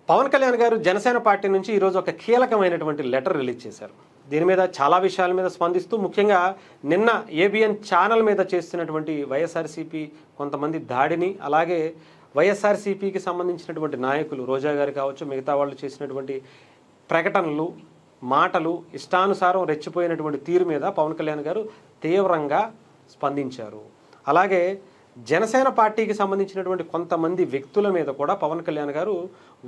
పవన్ కళ్యాణ్ గారు జనసేన పార్టీ నుంచి ఈరోజు ఒక కీలకమైనటువంటి లెటర్ రిలీజ్ చేశారు. దీని మీద చాలా విషయాల మీద స్పందిస్తూ ముఖ్యంగా నిన్న ఏబిఎన్ ఛానల్ మీద చేస్తున్నటువంటి వైఎస్ఆర్సీపీ కొంతమంది దాడిని, అలాగే వైఎస్ఆర్సీపీకి సంబంధించినటువంటి నాయకులు రోజా గారు కావచ్చు, మిగతా వాళ్ళు చేసినటువంటి ప్రకటనలు, మాటలు, ఇష్టానుసారం రెచ్చిపోయినటువంటి తీరు మీద పవన్ కళ్యాణ్ గారు తీవ్రంగా స్పందించారు. అలాగే జనసేన పార్టీకి సంబంధించినటువంటి కొంతమంది వ్యక్తుల మీద కూడా పవన్ కళ్యాణ్ గారు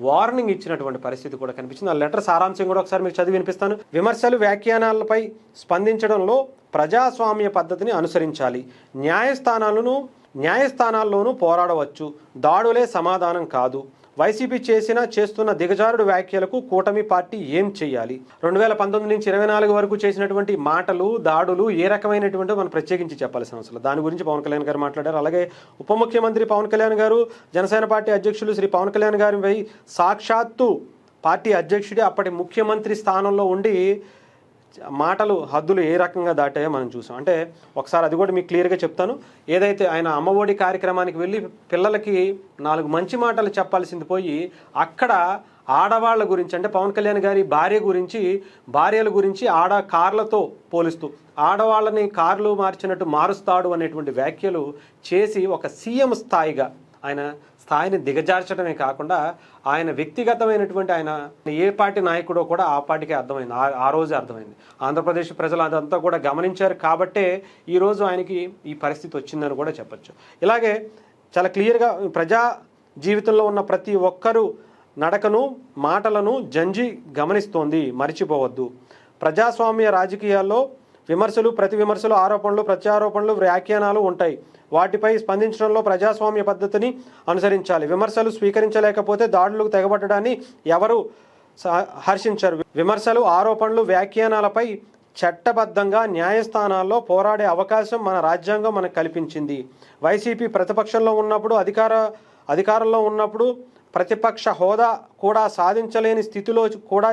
వార్నింగ్ ఇచ్చినటువంటి పరిస్థితి కూడా కనిపించింది. ఆ లెటర్ సారాంశం కూడా ఒకసారి మీకు చదివి వినిపిస్తాను. విమర్శలు, వ్యాఖ్యానాలపై స్పందించడంలో ప్రజాస్వామ్య పద్ధతిని అనుసరించాలి. న్యాయస్థానాల్లోనూ పోరాడవచ్చు. దాడులే సమాధానం కాదు. వైసీపీ చేస్తున్న దిగజారుడు వ్యాఖ్యలకు కూటమి పార్టీ ఏం చేయాలి? 2019 నుంచి 24 వరకు చేసినటువంటి మాటలు, దాడులు ఏ రకమైనటువంటి మనం ప్రత్యేకించి చెప్పాల్సిన అవసరం. దాని గురించి పవన్ కళ్యాణ్ గారు మాట్లాడారు. అలాగే ఉప ముఖ్యమంత్రి పవన్ కళ్యాణ్ గారు, జనసేన పార్టీ అధ్యక్షులు శ్రీ పవన్ కళ్యాణ్ గారిపై సాక్షాత్తు పార్టీ అధ్యక్షుడే అప్పటి ముఖ్యమంత్రి స్థానంలో ఉండి మాటలు, హద్దులు ఏ రకంగా దాటాయో మనం చూసాం. అంటే ఒకసారి అది కూడా మీకు క్లియర్గా చెప్తాను. ఏదైతే ఆయన అమ్మఒడి కార్యక్రమానికి వెళ్ళి పిల్లలకి 4 మంచి మాటలు చెప్పాల్సింది పోయి అక్కడ ఆడవాళ్ళ గురించి, అంటే పవన్ కళ్యాణ్ గారి భార్యల గురించి కార్లతో పోలుస్తూ ఆడవాళ్ళని కార్లు మార్చినట్టు మారుస్తాడు అనేటువంటి వ్యాఖ్యలు చేసి ఒక సీఎం స్థాయిగా ఆయన స్థాయిని దిగజార్చడమే కాకుండా ఆయన వ్యక్తిగతమైనటువంటి ఆయన ఏ పార్టీ నాయకుడో కూడా ఆ పార్టీకే అర్థమైంది, ఆ రోజే అర్థమైంది. ఆంధ్రప్రదేశ్ ప్రజలు అదంతా కూడా గమనించారు కాబట్టే ఈరోజు ఆయనకి ఈ పరిస్థితి వచ్చిందని కూడా చెప్పచ్చు. ఇలాగే చాలా క్లియర్గా ప్రజా జీవితంలో ఉన్న ప్రతి ఒక్కరూ నడకను, మాటలను జంజి గమనిస్తోంది, మర్చిపోవద్దు. ప్రజాస్వామ్య రాజకీయాల్లో విమర్శలు, ప్రతి విమర్శలు, ఆరోపణలు, ప్రత్యారోపణలు, వ్యాఖ్యానాలు ఉంటాయి. వాటిపై స్పందించడంలో ప్రజాస్వామ్య పద్ధతిని అనుసరించాలి. విమర్శలు స్వీకరించలేకపోతే దాడులకు తెగబట్టడాన్ని ఎవరు హర్షించరు. విమర్శలు, ఆరోపణలు, వ్యాఖ్యానాలపై చట్టబద్ధంగా న్యాయస్థానాల్లో పోరాడే అవకాశం మన రాజ్యాంగం మనకు కల్పించింది. వైసీపీ ప్రతిపక్షంలో ఉన్నప్పుడు, అధికారంలో ఉన్నప్పుడు ప్రతిపక్ష హోదా కూడా సాధించలేని స్థితిలో కూడా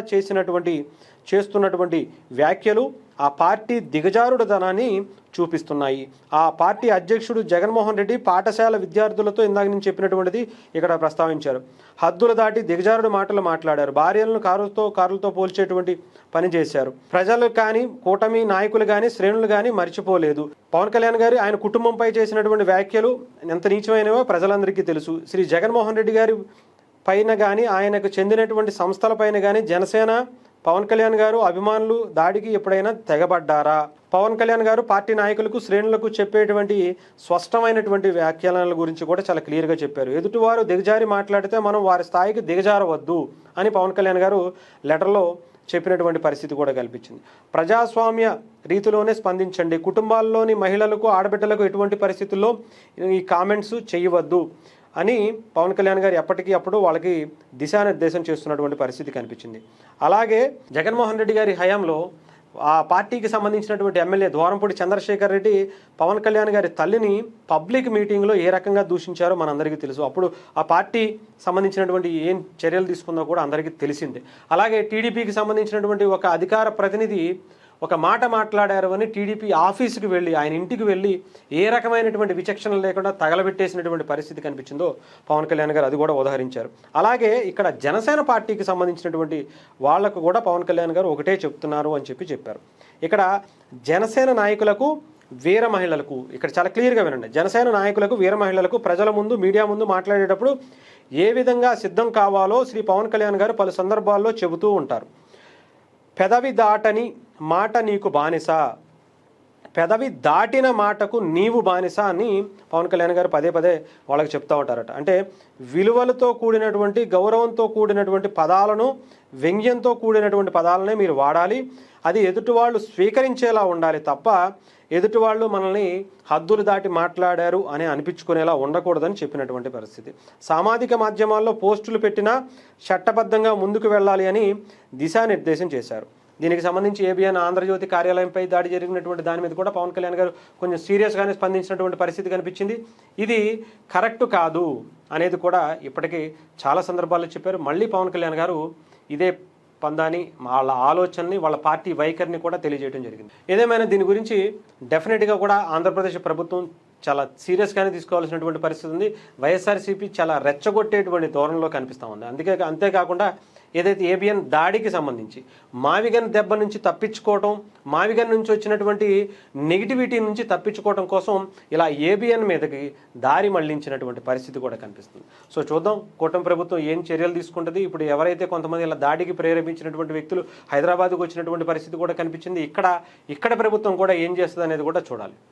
చేస్తున్నటువంటి వ్యాఖ్యలు ఆ పార్టీ దిగజారుడుదనాన్ని చూపిస్తున్నాయి. ఆ పార్టీ అధ్యక్షుడు జగన్మోహన్ రెడ్డి పాఠశాల విద్యార్థులతో ఇందాక నేను చెప్పినటువంటిది ఇక్కడ ప్రస్తావించారు. హద్దులు దాటి దిగజారుడు మాటలు మాట్లాడారు. భార్యలను కారులతో పోల్చేటువంటి పని చేశారు. ప్రజలు కానీ, కూటమి నాయకులు కానీ, శ్రేణులు కానీ మర్చిపోలేదు. పవన్ కళ్యాణ్ గారు ఆయన కుటుంబంపై చేసినటువంటి వ్యాఖ్యలు ఎంత నీచమైనవో ప్రజలందరికీ తెలుసు. శ్రీ జగన్మోహన్ రెడ్డి గారి పైన కానీ, ఆయనకు చెందినటువంటి సంస్థల పైన కానీ జనసేన, పవన్ కళ్యాణ్ గారు అభిమానులు దాడికి ఎప్పుడైనా తెగబడ్డారా? పవన్ కళ్యాణ్ గారు పార్టీ నాయకులకు, శ్రేణులకు చెప్పేటువంటి స్పష్టమైనటువంటి వ్యాఖ్యానాల గురించి కూడా చాలా క్లియర్గా చెప్పారు. ఎదుటివారు దిగజారి మాట్లాడితే మనం వారి స్థాయికి దిగజారవద్దు అని పవన్ కళ్యాణ్ గారు లెటర్లో చెప్పినటువంటి పరిస్థితి కూడా కల్పించింది. ప్రజాస్వామ్య రీతిలోనే స్పందించండి. కుటుంబాల్లోని మహిళలకు, ఆడబిడ్డలకు ఎటువంటి పరిస్థితుల్లో ఈ కామెంట్స్ చేయవద్దు అని పవన్ కళ్యాణ్ గారు ఎప్పటికీ అప్పుడు వాళ్ళకి దిశానిర్దేశం చేస్తున్నటువంటి పరిస్థితి కనిపించింది. అలాగే జగన్మోహన్ రెడ్డి గారి హయాంలో ఆ పార్టీకి సంబంధించినటువంటి ఎమ్మెల్యే ద్వారంపూడి చంద్రశేఖర్ రెడ్డి పవన్ కళ్యాణ్ గారి తల్లిని పబ్లిక్ మీటింగ్లో ఏ రకంగా దూషించారో మనందరికీ తెలుసు. అప్పుడు ఆ పార్టీ సంబంధించినటువంటి ఏం చర్యలు తీసుకుందో కూడా అందరికీ తెలిసిందే. అలాగే టీడీపీకి సంబంధించినటువంటి ఒక అధికార ప్రతినిధి ఒక మాట మాట్లాడారు అని టీడీపీ ఆఫీసుకి వెళ్ళి, ఆయన ఇంటికి వెళ్ళి ఏ రకమైనటువంటి విచక్షణ లేకుండా తగలబెట్టేసినటువంటి పరిస్థితి కనిపించిందో పవన్ కళ్యాణ్ గారు అది కూడా ఉదహరించారు. అలాగే ఇక్కడ జనసేన పార్టీకి సంబంధించినటువంటి వాళ్లకు కూడా పవన్ కళ్యాణ్ గారు ఒకటే చెప్తున్నారు అని చెప్పారు. ఇక్కడ జనసేన నాయకులకు, వీర మహిళలకు, ఇక్కడ చాలా క్లియర్గా వినండి, జనసేన నాయకులకు, వీర మహిళలకు ప్రజల ముందు, మీడియా ముందు మాట్లాడేటప్పుడు ఏ విధంగా సిద్ధం కావాలో శ్రీ పవన్ కళ్యాణ్ గారు పలు సందర్భాల్లో చెబుతూ ఉంటారు. పెదవి దాటని మాట నీకు బానిస, పెదవి దాటిన మాటకు నీవు బానిస అని పవన్ కళ్యాణ్ గారు పదే వాళ్ళకి చెప్తూ ఉంటారట. అంటే విలువలతో కూడినటువంటి, గౌరవంతో కూడినటువంటి పదాలను, వ్యంగ్యంతో కూడినటువంటి పదాలనే మీరు వాడాలి. అది ఎదుటివాళ్ళు స్వీకరించేలా ఉండాలి తప్ప ఎదుటివాళ్ళు మనల్ని హద్దులు దాటి మాట్లాడారు అని అనిపించుకునేలా ఉండకూడదని చెప్పినటువంటి పరిస్థితి. సామాజిక మాధ్యమాల్లో పోస్టులు పెట్టినా చట్టబద్ధంగా ముందుకు వెళ్ళాలి అని దిశానిర్దేశం చేశారు. దీనికి సంబంధించి ఏబిఎన్ ఆంధ్రజ్యోతి కార్యాలయంపై దాడి జరిగినటువంటి దాని మీద కూడా పవన్ కళ్యాణ్ గారు కొంచెం సీరియస్గానే స్పందించినటువంటి పరిస్థితి కనిపించింది. ఇది కరెక్ట్ కాదు అనేది కూడా ఇప్పటికీ చాలా సందర్భాల్లో చెప్పారు. మళ్ళీ పవన్ కళ్యాణ్ గారు ఇదే పందాని, వాళ్ళ ఆలోచనని, వాళ్ళ పార్టీ వైఖరిని కూడా తెలియజేయడం జరిగింది. ఏదేమైనా దీని గురించి డెఫినెట్గా కూడా ఆంధ్రప్రదేశ్ ప్రభుత్వం చాలా సీరియస్గానే తీసుకోవాల్సినటువంటి పరిస్థితి ఉంది. వైఎస్ఆర్సీపీ చాలా రెచ్చగొట్టేటువంటి ధోరణిలో కనిపిస్తూ ఉంది. అంతేకాకుండా ఏదైతే ఏబిఎన్ దాడికి సంబంధించి మావిగన్ దెబ్బ నుంచి తప్పించుకోవటం, మావిగన్ నుంచి వచ్చినటువంటి నెగిటివిటీ నుంచి తప్పించుకోవడం కోసం ఇలా ఏబిఎన్ మీదకి దారి మళ్లించినటువంటి పరిస్థితి కూడా కనిపిస్తుంది. సో చూద్దాం కూటమి ప్రభుత్వం ఏం చర్యలు తీసుకుంటుంది. ఇప్పుడు ఎవరైతే కొంతమంది ఇలా దాడికి ప్రేరేపించినటువంటి వ్యక్తులు హైదరాబాద్కు వచ్చినటువంటి పరిస్థితి కూడా కనిపించింది. ఇక్కడ ప్రభుత్వం కూడా ఏం చేస్తుంది అనేది కూడా చూడాలి.